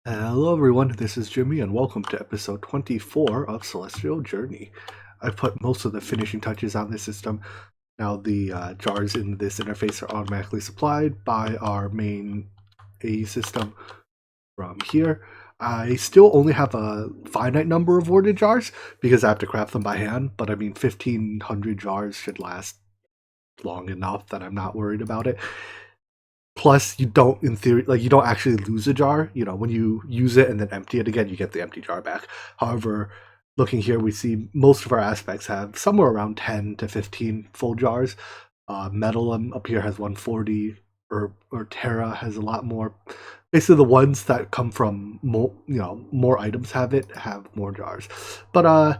Hello everyone, this is Jimmy and welcome to episode 24 of Celestial Journey. I've put most of the finishing touches on this system. Now the jars in this interface are automatically supplied by our main AE system from here. I still only have a finite number of warded jars because I have to craft them by hand, but I mean 1500 jars should last long enough that I'm not worried about it. Plus, you don't, in theory, like you don't actually lose a jar. You know, when you use it and then empty it again, you get the empty jar back. However, looking here, we see most of our aspects have somewhere around 10 to 15 full jars. Metal up here has 140, or Terra has a lot more. Basically, the ones that come from more items have more jars. But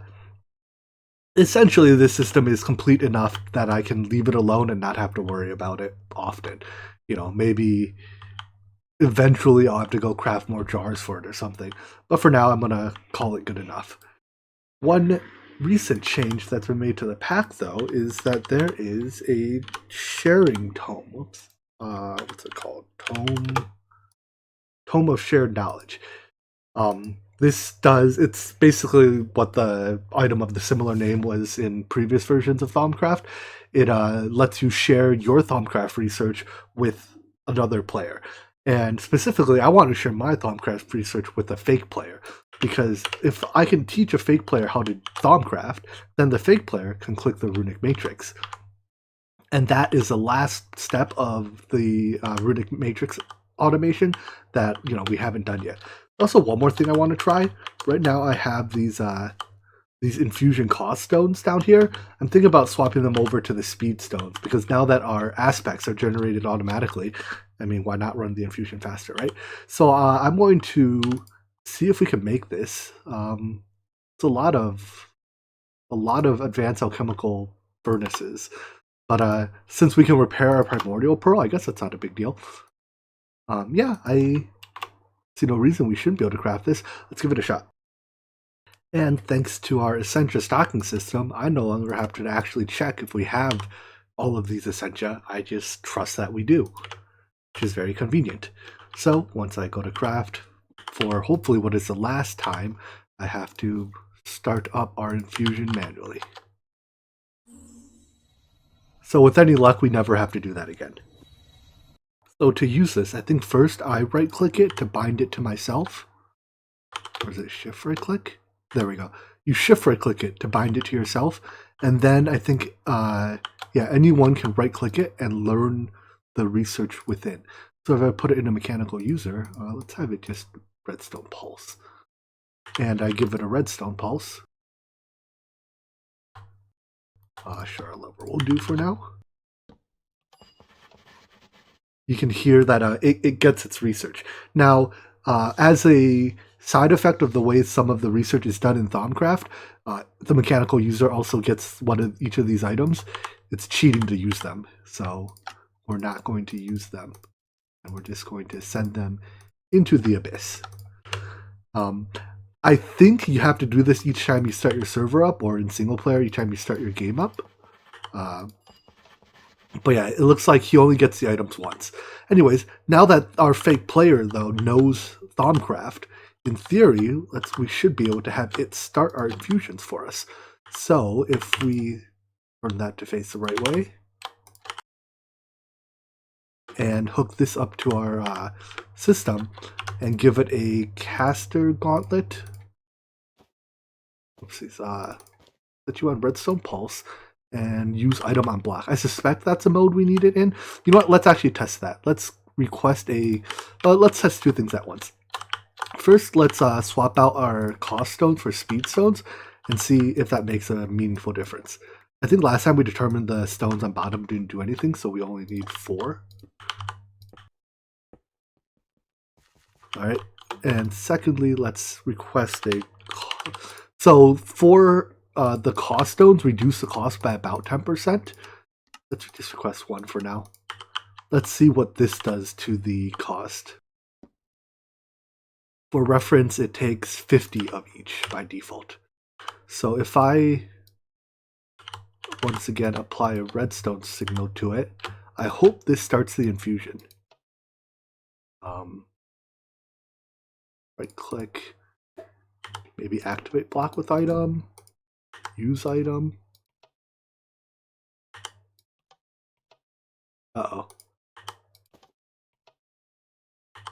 essentially, this system is complete enough that I can leave it alone and not have to worry about it often. You know, maybe eventually I'll have to go craft more jars for it or something. But for now, I'm going to call it good enough. One recent change that's been made to the pack, though, is that there is a sharing tome. Whoops. What's it called? Tome of Shared Knowledge. It's basically what the item of the similar name was in previous versions of Thaumcraft. It lets you share your Thaumcraft research with another player. And specifically, I want to share my Thaumcraft research with a fake player. Because if I can teach a fake player how to Thaumcraft, then the fake player can click the runic matrix. And that is the last step of the runic matrix automation that we haven't done yet. Also, one more thing I want to try. Right now, I have these infusion cost stones down here. I'm thinking about swapping them over to the speed stones because now that our aspects are generated automatically, I mean, why not run the infusion faster, right? So I'm going to see if we can make this. It's a lot of advanced alchemical furnaces, but since we can repair our primordial pearl, I guess that's not a big deal. Yeah, I see no reason we shouldn't be able to craft this. Let's give it a shot. And thanks to our Essentia stocking system, I no longer have to actually check if we have all of these Essentia. I just trust that we do, which is very convenient. So once I go to craft, for hopefully what is the last time, I have to start up our infusion manually. So with any luck, we never have to do that again. So to use this, I think first I right-click it to bind it to myself. Or is it shift right-click? There we go. You shift right-click it to bind it to yourself. And then I think, anyone can right-click it and learn the research within. So if I put it in a mechanical user, let's have it just redstone pulse. And I give it a redstone pulse. Sure, a lever will do for now. You can hear that it gets its research. Now, as a side effect of the way some of the research is done in Thaumcraft, the mechanical user also gets one of each of these items. It's cheating to use them, so we're not going to use them. And we're just going to send them into the abyss. I think you have to do this each time you start your server up, or in single player each time you start your game up. But yeah, it looks like he only gets the items once. Anyways, now that our fake player, though, knows Thaumcraft, in theory, we should be able to have it start our infusions for us. So if we turn that to face the right way, and hook this up to our system, and give it a caster gauntlet. Oopsies, set you on redstone pulse, and use item on block. I suspect that's a mode we need it in. You know what? Let's actually test that. Let's request let's test two things at once. First, let's swap out our cost stones for speed stones and see if that makes a meaningful difference. I think last time we determined the stones on bottom didn't do anything, so we only need 4. Alright, and secondly, let's request a... So for the cost stones, reduce the cost by about 10%. Let's just request 1 for now. Let's see what this does to the cost. For reference, it takes 50 of each by default. So if I, once again, apply a redstone signal to it, I hope this starts the infusion. Right click, maybe activate block with item, use item. Uh-oh.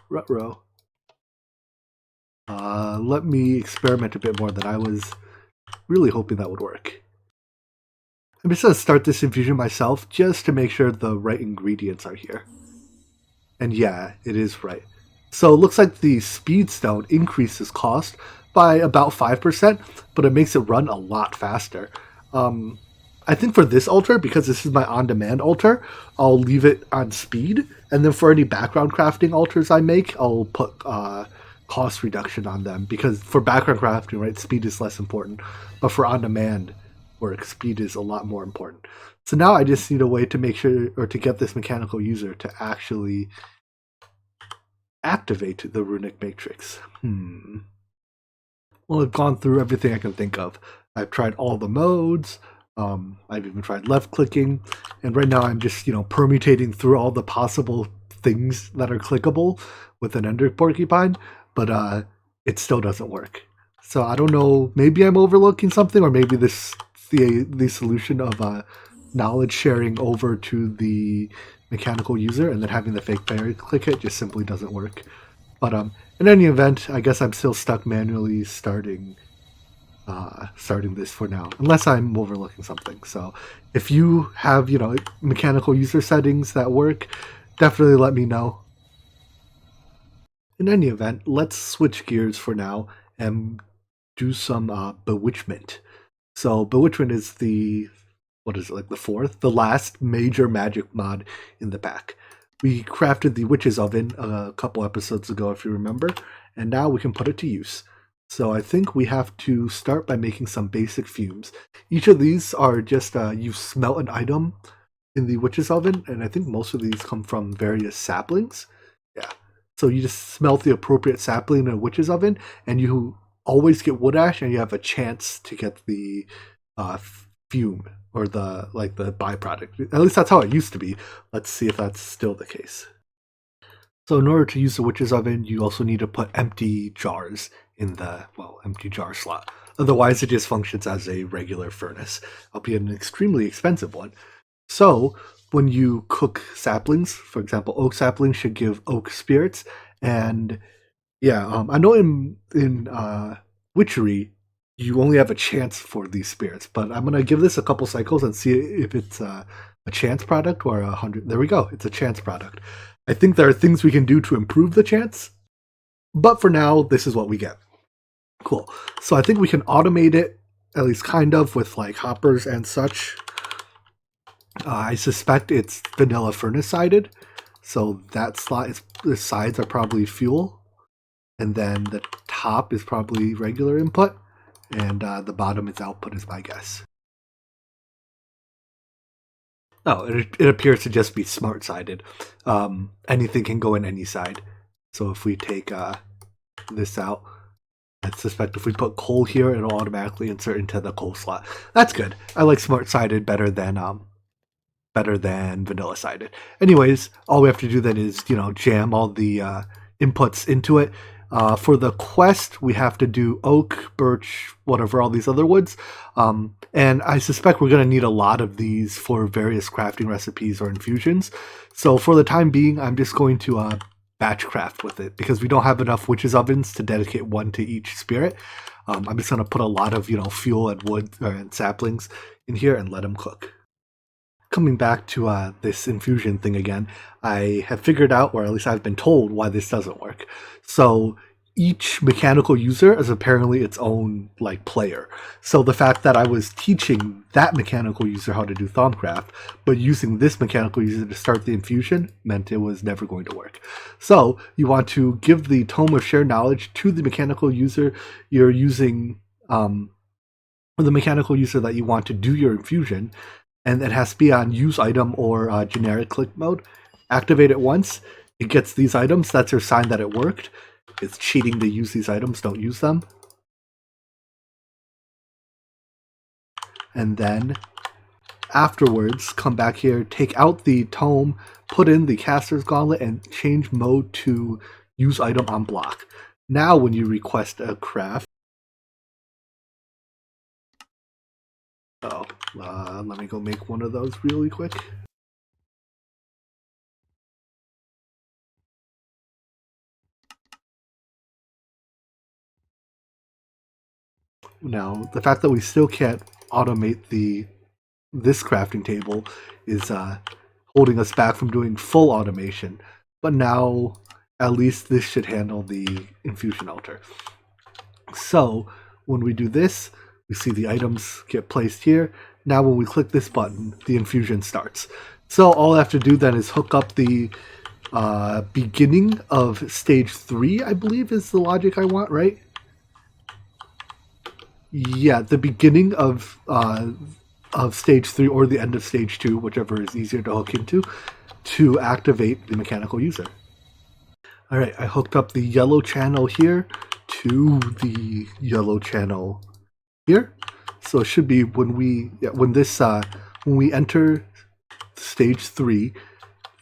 Ruh-roh. Let me experiment a bit more than I was really hoping that would work. I'm just going to start this infusion myself just to make sure the right ingredients are here. And yeah, it is right. So it looks like the speed stone increases cost by about 5%, but it makes it run a lot faster. I think for this altar, because this is my on-demand altar, I'll leave it on speed, and then for any background crafting altars I make, I'll put cost reduction on them, because for background crafting, right, speed is less important, but for on-demand work, speed is a lot more important. So now I just need a way to make sure, or to get this mechanical user to actually activate the runic matrix. Well, I've gone through everything I can think of. I've tried all the modes. I've even tried left clicking, and right now I'm just permutating through all the possible things that are clickable with an ender porcupine, but it still doesn't work. So I don't know. Maybe I'm overlooking something, or maybe the solution of knowledge sharing over to the mechanical user and then having the fake player click it just simply doesn't work. But in any event, I guess I'm still stuck manually starting this for now, unless I'm overlooking something. So if you have, mechanical user settings that work, definitely let me know. In any event, let's switch gears for now and do some bewitchment. So bewitchment is the last major magic mod in the pack. We crafted the witch's oven a couple episodes ago, if you remember, and now we can put it to use. So I think we have to start by making some basic fumes. Each of these are just you smelt an item in the witch's oven, and I think most of these come from various saplings. Yeah. So you just smelt the appropriate sapling in a witch's oven, and you always get wood ash, and you have a chance to get the fume, or the byproduct. At least that's how it used to be. Let's see if that's still the case. So in order to use the witch's oven, you also need to put empty jars in the, empty jar slot. Otherwise, it just functions as a regular furnace, albeit an extremely expensive one. So when you cook saplings, for example, oak saplings should give oak spirits. And yeah, I know in witchery, you only have a chance for these spirits, but I'm gonna give this a couple cycles and see if it's a chance product or 100. There we go. It's a chance product. I think there are things we can do to improve the chance, but for now, this is what we get. Cool. So I think we can automate it, at least kind of, with like hoppers and such. I suspect it's vanilla furnace sided, so that slot is, the sides are probably fuel, and then the top is probably regular input, and the bottom is output, is my guess. Oh, it appears to just be smart sided. Anything can go in any side. So if we take this out, I suspect if we put coal here, it'll automatically insert into the coal slot. That's good. I like smart sided better than vanilla sided. Anyways, all we have to do then is jam all the inputs into it. For the quest, we have to do oak, birch, whatever, all these other woods. And I suspect we're going to need a lot of these for various crafting recipes or infusions. So for the time being, I'm just going to batch craft with it, because we don't have enough witches' ovens to dedicate one to each spirit. I'm just going to put a lot of fuel and wood and saplings in here and let them cook. Coming back to this infusion thing again, I have figured out, or at least I've been told, why this doesn't work. So each mechanical user is apparently its own player. So the fact that I was teaching that mechanical user how to do Thaumcraft, but using this mechanical user to start the infusion, meant it was never going to work. So you want to give the Tome of Shared Knowledge to the mechanical user you're using, or the mechanical user that you want to do your infusion, and it has to be on use item or generic click mode. Activate it once, it gets these items. That's your sign that it worked. It's cheating to use these items, don't use them. And then afterwards, come back here, take out the tome, put in the caster's gauntlet, and change mode to use item on block. Now when you request a craft, let me go make one of those really quick. Now, the fact that we still can't automate this crafting table is holding us back from doing full automation. But now, at least this should handle the Infusion Altar. So, when we do this, we see the items get placed here. Now when we click this button, the infusion starts. So all I have to do then is hook up the beginning of stage 3, I believe is the logic I want, right? Yeah, the beginning of stage 3 or the end of stage 2, whichever is easier to hook into, to activate the mechanical user. Alright, I hooked up the yellow channel here to the yellow channel here. So it should be when we enter stage 3,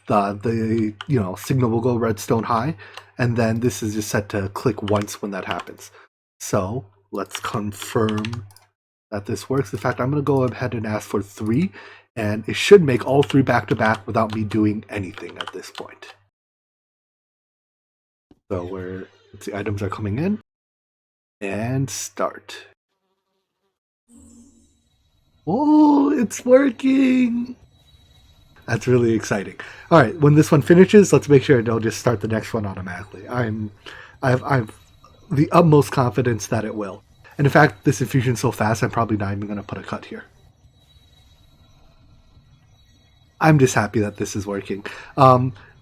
the signal will go redstone high, and then this is just set to click once when that happens. So let's confirm that this works. In fact, I'm going to go ahead and ask for 3, and it should make all 3 back to back without me doing anything at this point. So the items are coming in, and start. Oh, it's working! That's really exciting. All right, when this one finishes, let's make sure it'll just start the next one automatically. I've the utmost confidence that it will. And in fact, this infusion's so fast, I'm probably not even going to put a cut here. I'm just happy that this is working.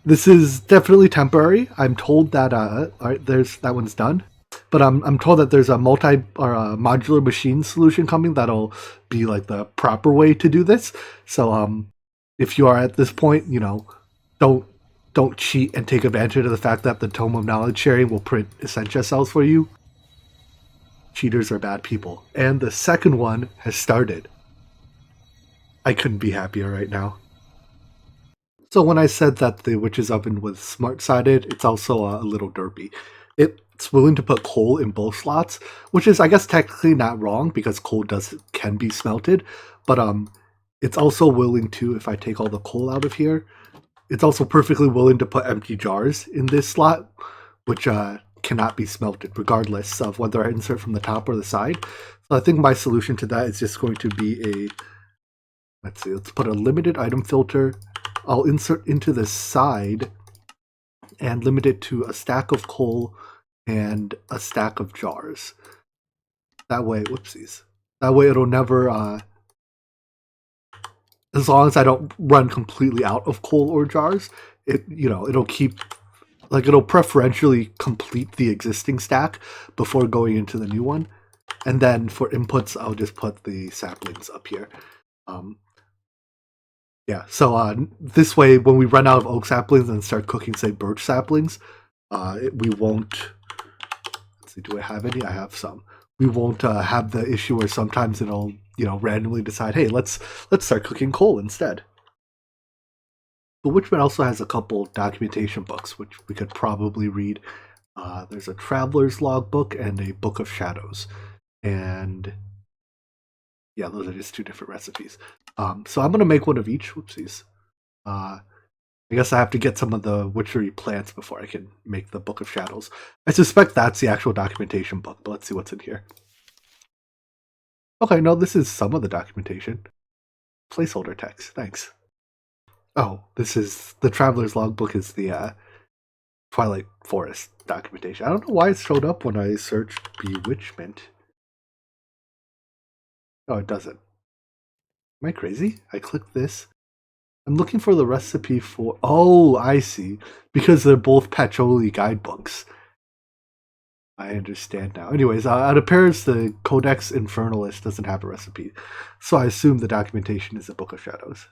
This is definitely temporary. I'm told that all right, that one's done. But I'm told that there's a modular machine solution coming that'll be like the proper way to do this. So if you are at this point, don't cheat and take advantage of the fact that the Tome of Knowledge Sharing will print Essentia cells for you. Cheaters are bad people. And the second one has started. I couldn't be happier right now. So when I said that the witch's oven was smart-sided, it's also a little derpy. It's willing to put coal in both slots, which is, I guess, technically not wrong because coal can be smelted. But it's also willing to, if I take all the coal out of here, it's also perfectly willing to put empty jars in this slot, which cannot be smelted, regardless of whether I insert from the top or the side. So I think my solution to that is just going to be let's put a limited item filter. I'll insert into the side and limit it to a stack of coal and a stack of jars. That way, that way it'll never, as long as I don't run completely out of coal or jars, it'll keep, it'll preferentially complete the existing stack before going into the new one. And then for inputs, I'll just put the saplings up here. Yeah, so this way, when we run out of oak saplings and start cooking, say, birch saplings, we won't... Let's see, do I have any? I have some. We won't have the issue where sometimes it'll, randomly decide, hey, let's start cooking coal instead. Bewitchment also has a couple documentation books, which we could probably read. There's a Traveler's Logbook and a Book of Shadows. And... yeah, those are just 2 different recipes. So I'm going to make one of each. Whoopsies. I guess I have to get some of the witchery plants before I can make the Book of Shadows. I suspect that's the actual documentation book, but let's see what's in here. Okay, no, this is some of the documentation. Placeholder text, thanks. Oh, this is... the Traveler's Logbook is the Twilight Forest documentation. I don't know why it showed up when I searched Bewitchment. Oh, it doesn't. Am I crazy? I clicked this. I'm looking for the recipe for... oh, I see. Because they're both Patchouli guidebooks. I understand now. Anyways, it appears the Codex Infernalis doesn't have a recipe. So I assume the documentation is a Book of Shadows.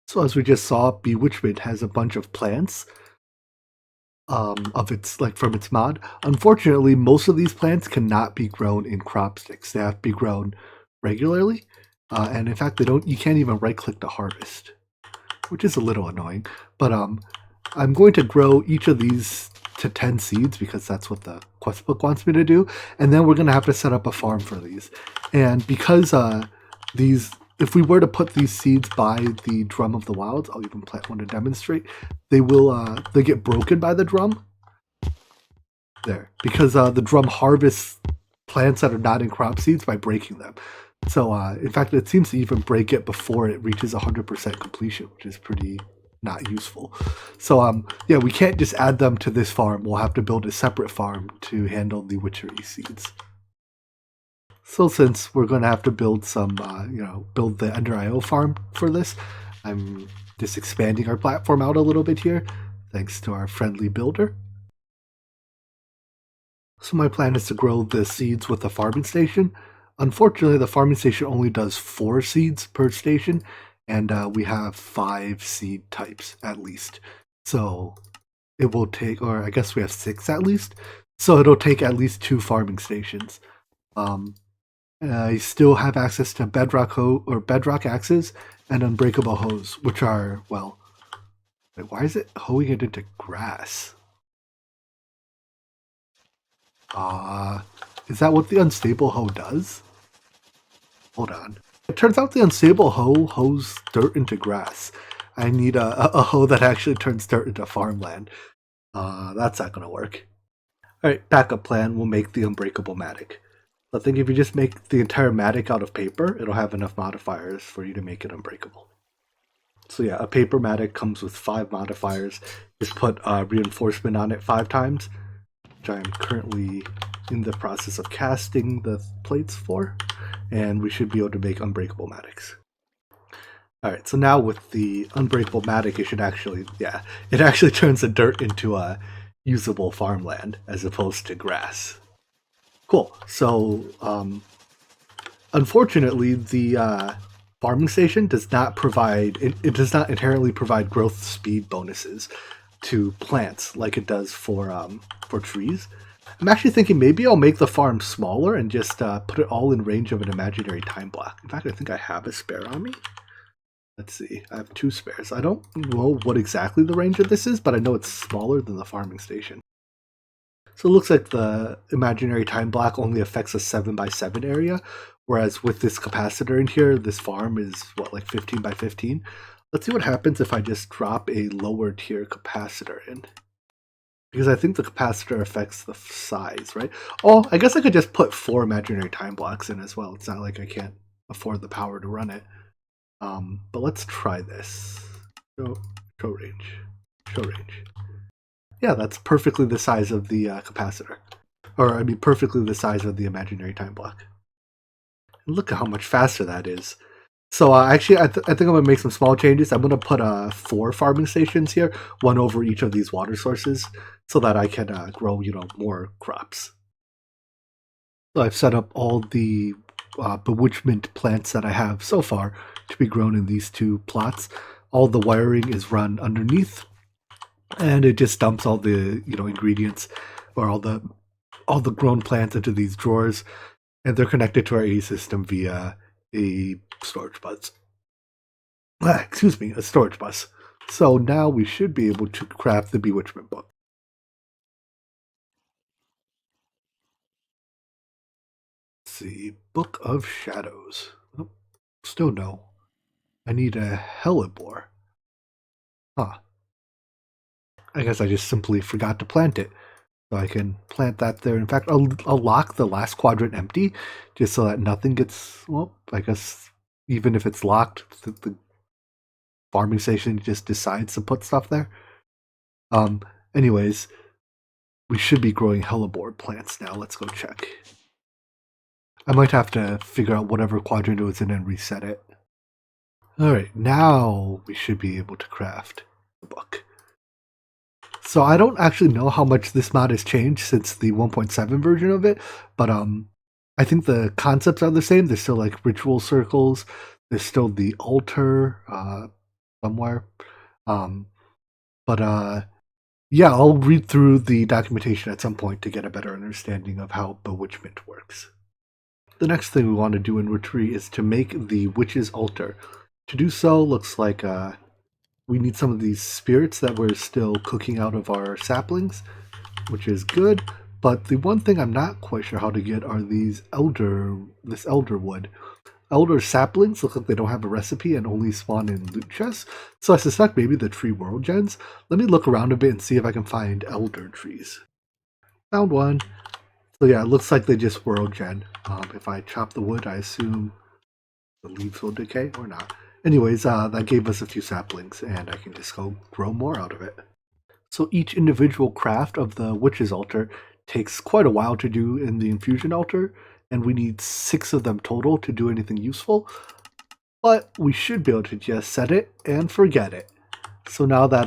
So as we just saw, Bewitchment has a bunch of plants. Of its, from its mod. Unfortunately, most of these plants cannot be grown in crop sticks. They have to be grown regularly, and in fact you can't even right click to harvest, which is a little annoying. But I'm going to grow each of these to 10 seeds because that's what the quest book wants me to do. And then we're going to have to set up a farm for these. And because if we were to put these seeds by the Drum of the Wilds, I'll even plant one to demonstrate, they get broken by the drum. There. Because the drum harvests plants that are not in crop seeds by breaking them. So, in fact, it seems to even break it before it reaches 100% completion, which is pretty not useful. So, yeah, we can't just add them to this farm. We'll have to build a separate farm to handle the witchery seeds. So since we're going to have to build some, build the Ender IO farm for this, I'm just expanding our platform out a little bit here, thanks to our friendly builder. So my plan is to grow the seeds with the farming station. Unfortunately, the farming station only does 4 seeds per station, and we have 5 seed types at least. So it will take, or I guess we have 6 at least, so it'll take at least 2 farming stations. I still have access to bedrock axes and unbreakable hoes, which are, well, wait, why is it hoeing it into grass? Is that what the unstable hoe does? Hold on. It turns out the unstable hoe hoes dirt into grass. I need a hoe that actually turns dirt into farmland. That's not gonna work. Alright, backup plan, we'll make the unbreakable mattock. I think if you just make the entire mattock out of paper, it'll have enough modifiers for you to make it unbreakable. So yeah, a paper mattock comes with 5 modifiers. Just put reinforcement on it 5 times, which I'm currently in the process of casting the plates for, and we should be able to make unbreakable mattocks. Alright, so now with the unbreakable mattock, it actually turns the dirt into a usable farmland as opposed to grass. Cool. So, unfortunately, the farming station does not provide, it does not inherently provide growth speed bonuses to plants like it does for trees. I'm actually thinking maybe I'll make the farm smaller and just put it all in range of an imaginary time block. In fact, I think I have a spare on me. Let's see. I have 2 spares. I don't know what exactly the range of this is, but I know it's smaller than the farming station. So it looks like the imaginary time block only affects a 7x7 area, whereas with this capacitor in here, this farm is, what, like 15x15? Let's see what happens if I just drop a lower tier capacitor in. Because I think the capacitor affects the size, right? Oh, I guess I could just put 4 imaginary time blocks in as well. It's not like I can't afford the power to run it. But let's try this. Show range. Show range. Yeah, that's perfectly the size of the capacitor. Or, I mean, perfectly the size of the imaginary time block. And look at how much faster that is. So, actually, I think I'm going to make some small changes. I'm going to put 4 farming stations here, 1 over each of these water sources, so that I can grow, more crops. So I've set up all the bewitchment plants that I have so far to be grown in these 2 plots. All the wiring is run underneath, and it just dumps all the ingredients or all the grown plants into these drawers, and they're connected to our AE system via a storage bus. A storage bus. So now we should be able to craft the bewitchment book. Let's see, Book of Shadows. Oh, still no. I need a hellebore. Huh. I guess I just simply forgot to plant it. So I can plant that there. In fact, I'll lock the last quadrant empty just so that nothing gets, well, I guess even if it's locked, the farming station just decides to put stuff there. Anyways, we should be growing hellebore plants now. Let's go check. I might have to figure out whatever quadrant it was in and reset it. Alright, now we should be able to craft the book. So I don't actually know how much this mod has changed since the 1.7 version of it, but I think the concepts are the same. There's still like ritual circles. There's still the altar somewhere. Yeah, I'll read through the documentation at some point to get a better understanding of how bewitchment works. The next thing we want to do in Retreat is to make the witch's altar. To do so, looks like we need some of these spirits that we're still cooking out of our saplings. which is good. But the one thing I'm not quite sure how to get are this elder wood. Elder saplings look like they don't have a recipe and only spawn in loot chests, so I suspect maybe the tree world gens. Let me look around a bit and see if I can find elder trees. Found one. So yeah, it looks like they just world gen. If I chop the wood, I assume the leaves will decay or not. Anyways, that gave us a few saplings, and I can just go grow more out of it. So each individual craft of the Witch's Altar takes quite a while to do in the Infusion Altar, and we need 6 of them total to do anything useful. But we should be able to just set it and forget it. So now that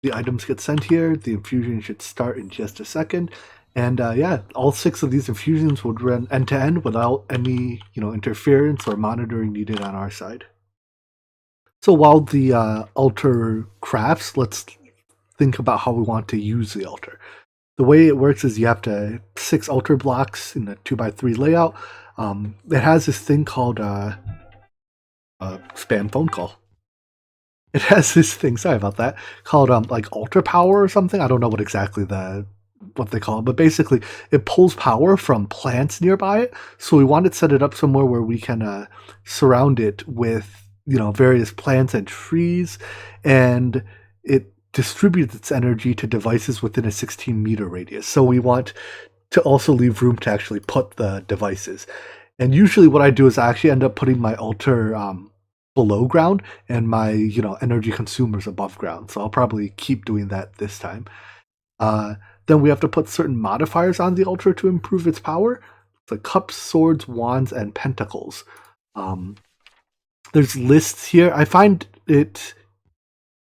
the items get sent here, the infusion should start in just a second. And yeah, all 6 of these infusions would run end to end without any interference or monitoring needed on our side. So while the altar crafts, let's think about how we want to use the altar. The way it works is you have 6 altar blocks in a 2x3 layout. It has this thing called a spam phone call. It has this thing, sorry about that, called like altar power or something. I don't know what they call it, but basically it pulls power from plants nearby it. So we want to set it up somewhere where we can surround it with various plants and trees, and it distributes its energy to devices within a 16-meter radius. So we want to also leave room to actually put the devices. And usually what I do is I actually end up putting my altar below ground and my energy consumers above ground. So I'll probably keep doing that this time. Then we have to put certain modifiers on the altar to improve its power. The cups, swords, wands, and pentacles. There's lists here. I find it...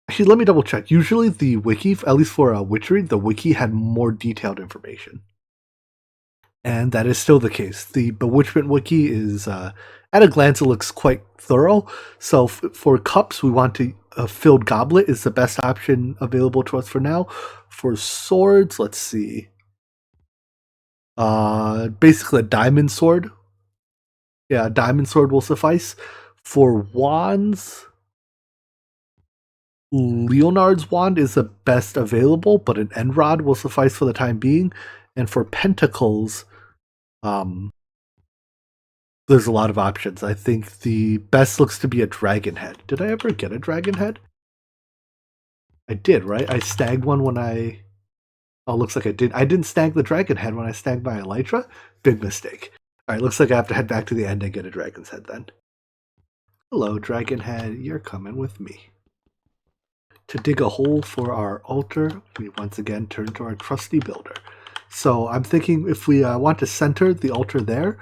Actually, let me double check. Usually the wiki, at least for Witchery, the wiki had more detailed information. And that is still the case. The Bewitchment wiki is, at a glance, it looks quite thorough. So for cups, we want a filled goblet is the best option available to us for now. For swords, let's see. Basically a diamond sword. Yeah, a diamond sword will suffice. For wands, Leonard's wand is the best available, but an end rod will suffice for the time being. And for pentacles, there's a lot of options. I think the best looks to be a dragon head. Did I ever get a dragon head? I did, right? I snagged one when I... Oh, looks like I did. I didn't snag the dragon head when I snagged my elytra. Big mistake. Alright, looks like I have to head back to the end and get a dragon's head then. Hello, dragon head. You're coming with me. To dig a hole for our altar, we once again turn to our trusty builder. So I'm thinking if we want to center the altar there,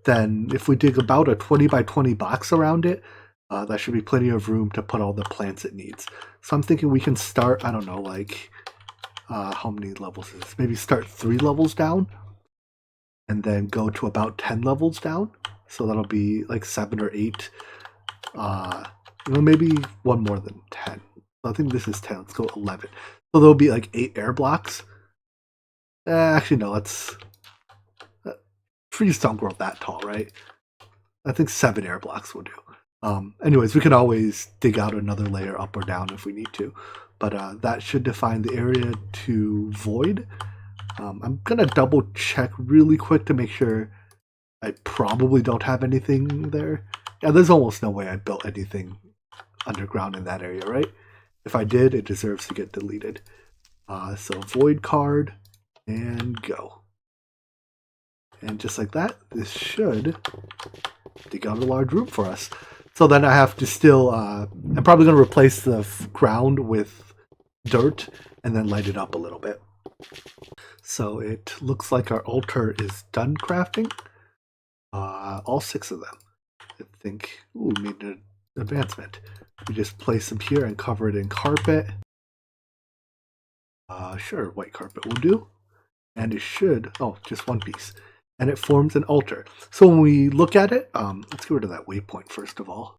then if we dig about a 20 by 20 box around it, that should be plenty of room to put all the plants it needs. So I'm thinking we can start, I don't know, like, how many levels is this? Maybe start 3 levels down, and then go to about 10 levels down. So that'll be like 7 or 8. Maybe one more than 10. I think this is 10. Let's go 11. So there'll be like 8 air blocks. Actually, no, let's... trees don't grow that tall, right? I think 7 air blocks will do. Anyways, we can always dig out another layer up or down if we need to. But that should define the area to void. I'm going to double check really quick to make sure I probably don't have anything there. Yeah, there's almost no way I built anything underground in that area, right? If I did, it deserves to get deleted. So void card and go. And just like that, this should dig out a large room for us. So then I have to still, I'm probably going to replace the ground with dirt and then light it up a little bit. So it looks like our altar is done crafting. All 6 of them. I think, ooh, we made an advancement. We just place them here and cover it in carpet. Sure, white carpet will do. And it should, oh, just one piece. And it forms an altar. So when we look at it, let's get rid of that waypoint first of all.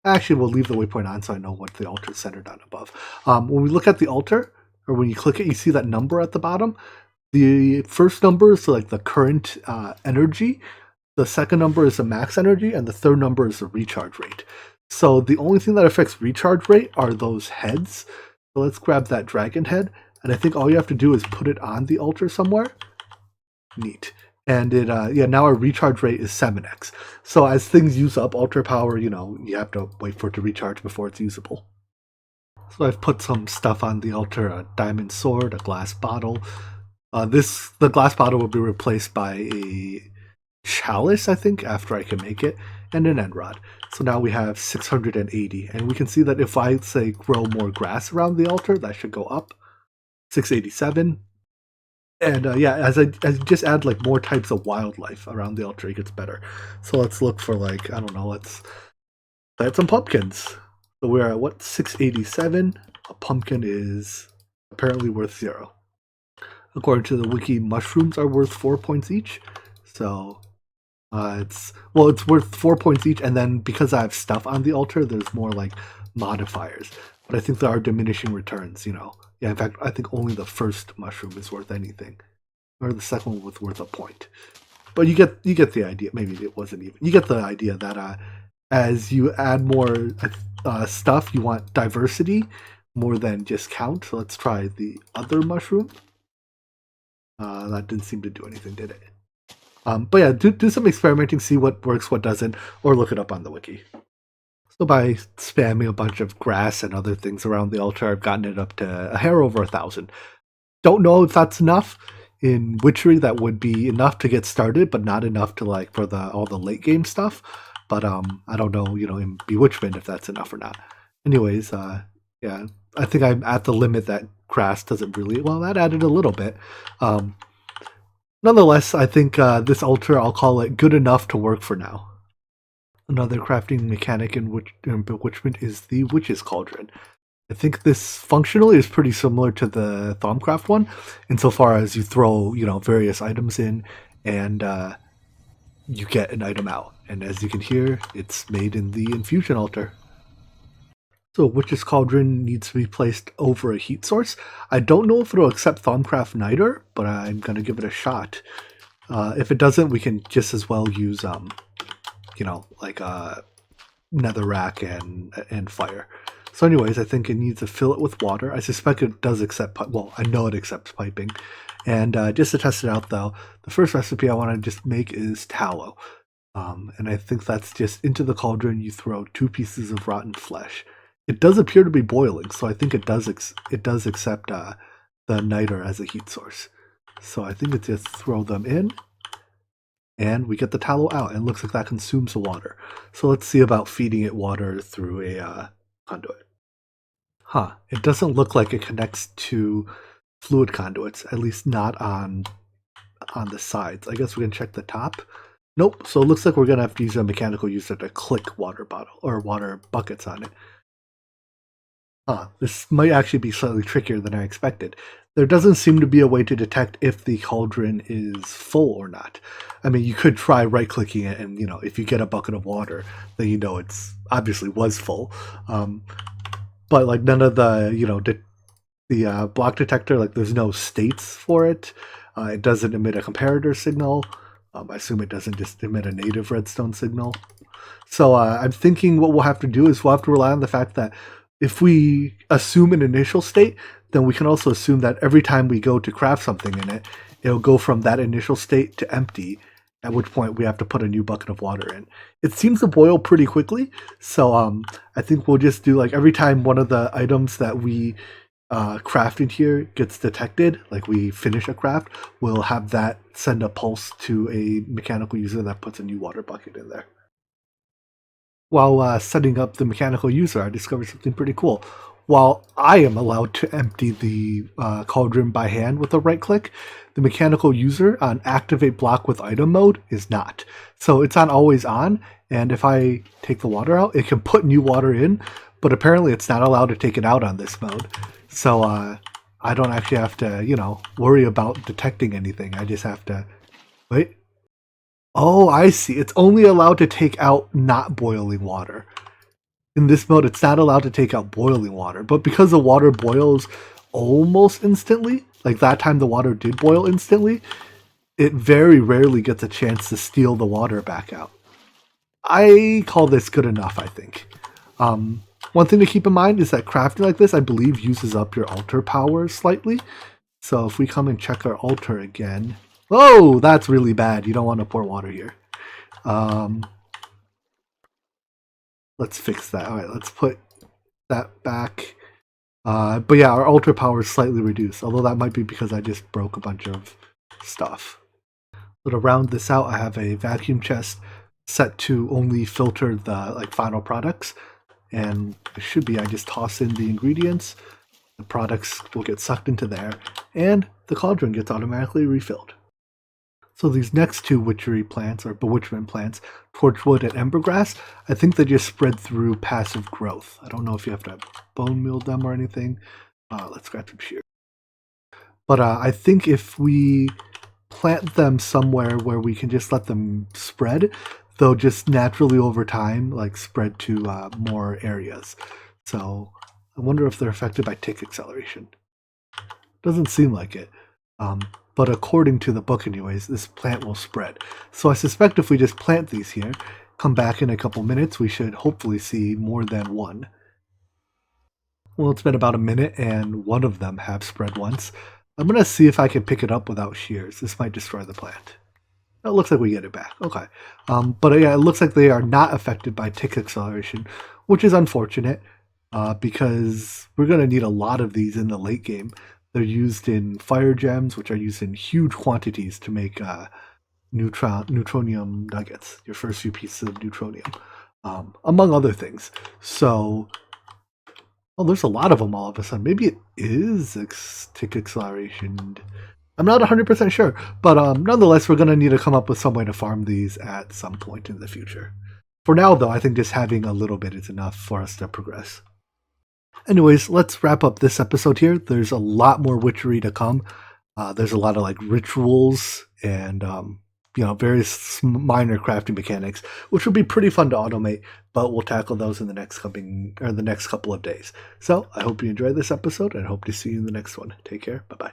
Actually, we'll leave the waypoint on so I know what the altar is centered on above. When we look at the altar, or when you click it, you see that number at the bottom. The first number is like the current energy. The second number is the max energy, and the third number is the recharge rate. So the only thing that affects recharge rate are those heads. So let's grab that dragon head, And I think all you have to do is put it on the altar somewhere. Neat. And it, now our recharge rate is 7x. So as things use up altar power, you have to wait for it to recharge before it's usable. So I've put some stuff on the altar, a diamond sword, a glass bottle. The glass bottle will be replaced by a chalice, I think, after I can make it, and an end rod. So now we have 680, and we can see that if I, say, grow more grass around the altar, that should go up. 687. And as I just add like more types of wildlife around the altar, it gets better. So let's look for like, I don't know, let's plant some pumpkins. So we're at what, 687? A pumpkin is apparently worth 0. According to the wiki, mushrooms are worth 4 points each. So it's worth 4 points each, and then because I have stuff on the altar, there's more like modifiers. But I think there are diminishing returns, Yeah, in fact, I think only the first mushroom is worth anything, or the second one was worth a point. But you get the idea. Maybe it wasn't even. You get the idea that as you add more stuff, you want diversity more than just count. So let's try the other mushroom. That didn't seem to do anything, did it? But yeah, do some experimenting, see what works, what doesn't, or look it up on the wiki. So by spamming a bunch of grass and other things around the altar, I've gotten it up to a hair over 1,000. Don't know if that's enough. In Witchery, that would be enough to get started, but not enough to like for all the late game stuff. But I don't know, in Bewitchment if that's enough or not. Anyways, yeah, I think I'm at the limit that grass doesn't really. Well, that added a little bit. Nonetheless, I think this altar, I'll call it good enough to work for now. Another crafting mechanic in Bewitchment is the Witch's Cauldron. I think this functionally is pretty similar to the Thaumcraft one, insofar as you throw, various items in, and you get an item out. And as you can hear, it's made in the Infusion Altar. So Witch's Cauldron needs to be placed over a heat source. I don't know if it'll accept Thaumcraft Niter, but I'm going to give it a shot. If it doesn't, we can just as well use like netherrack and fire. So anyways, I think it needs to fill it with water. I suspect it does accept, I know it accepts piping. And just to test it out though, the first recipe I want to just make is tallow. And I think that's just into the cauldron, you throw 2 pieces of rotten flesh. It does appear to be boiling, so I think it does accept the niter as a heat source. So I think it's just throw them in, and we get the tallow out, and it looks like that consumes the water. So let's see about feeding it water through a conduit. It doesn't look like it connects to fluid conduits, at least not on the sides. I guess we can check the top. Nope, so it looks like we're going to have to use a mechanical user to click water bottle or water buckets on it. This might actually be slightly trickier than I expected. There doesn't seem to be a way to detect if the cauldron is full or not. I mean, you could try right-clicking it, and if you get a bucket of water, then it's obviously was full. But like none of the the block detector, like there's no states for it. It doesn't emit a comparator signal. I assume it doesn't just emit a native redstone signal. So I'm thinking what we'll have to do is we'll have to rely on the fact that if we assume an initial state, then we can also assume that every time we go to craft something in it, it'll go from that initial state to empty, at which point we have to put a new bucket of water in. It seems to boil pretty quickly, so I think we'll just do like every time one of the items that we craft in here gets detected, like we finish a craft, we'll have that send a pulse to a mechanical user that puts a new water bucket in there. While setting up the mechanical user, I discovered something pretty cool. While I am allowed to empty the cauldron by hand with a right click, the mechanical user on activate block with item mode is not. So it's on always on, and if I take the water out, it can put new water in, but apparently it's not allowed to take it out on this mode. So I don't actually have to, worry about detecting anything. I just have to wait. Oh, I see. It's only allowed to take out not boiling water. In this mode, it's not allowed to take out boiling water. But because the water boils almost instantly, like that time the water did boil instantly, it very rarely gets a chance to steal the water back out. I call this good enough, I think. One thing to keep in mind is that crafting like this, I believe, uses up your altar power slightly. So if we come and check our altar again, oh, that's really bad. You don't want to pour water here. Let's fix that. All right, let's put that back. But yeah, our altar power is slightly reduced, although that might be because I just broke a bunch of stuff. So to round this out, I have a vacuum chest set to only filter the final products, and it should be I just toss in the ingredients, the products will get sucked into there, and the cauldron gets automatically refilled. So these next two witchery plants, or bewitchment plants, torchwood and embergrass, I think they just spread through passive growth. I don't know if you have to bone meal them or anything. Let's grab some shears. But I think if we plant them somewhere where we can just let them spread, they'll just naturally over time spread to more areas. So I wonder if they're affected by tick acceleration. Doesn't seem like it. But according to the book anyways, this plant will spread. So I suspect if we just plant these here, come back in a couple minutes, we should hopefully see more than one. Well, it's been about a minute and one of them have spread once. I'm going to see if I can pick it up without shears. This might destroy the plant. It looks like we get it back. Okay. But yeah, it looks like they are not affected by tick acceleration, which is unfortunate because we're going to need a lot of these in the late game. They're used in fire gems, which are used in huge quantities to make neutronium nuggets, your first few pieces of neutronium, among other things. So, there's a lot of them all of a sudden. Maybe it is tick acceleration. I'm not 100% sure, but nonetheless, we're going to need to come up with some way to farm these at some point in the future. For now, though, I think just having a little bit is enough for us to progress. Anyways, let's wrap up this episode here. There's a lot more witchery to come. There's a lot of rituals and various minor crafting mechanics, which will be pretty fun to automate. But we'll tackle those in the next couple of days. So I hope you enjoyed this episode, and I hope to see you in the next one. Take care. Bye bye.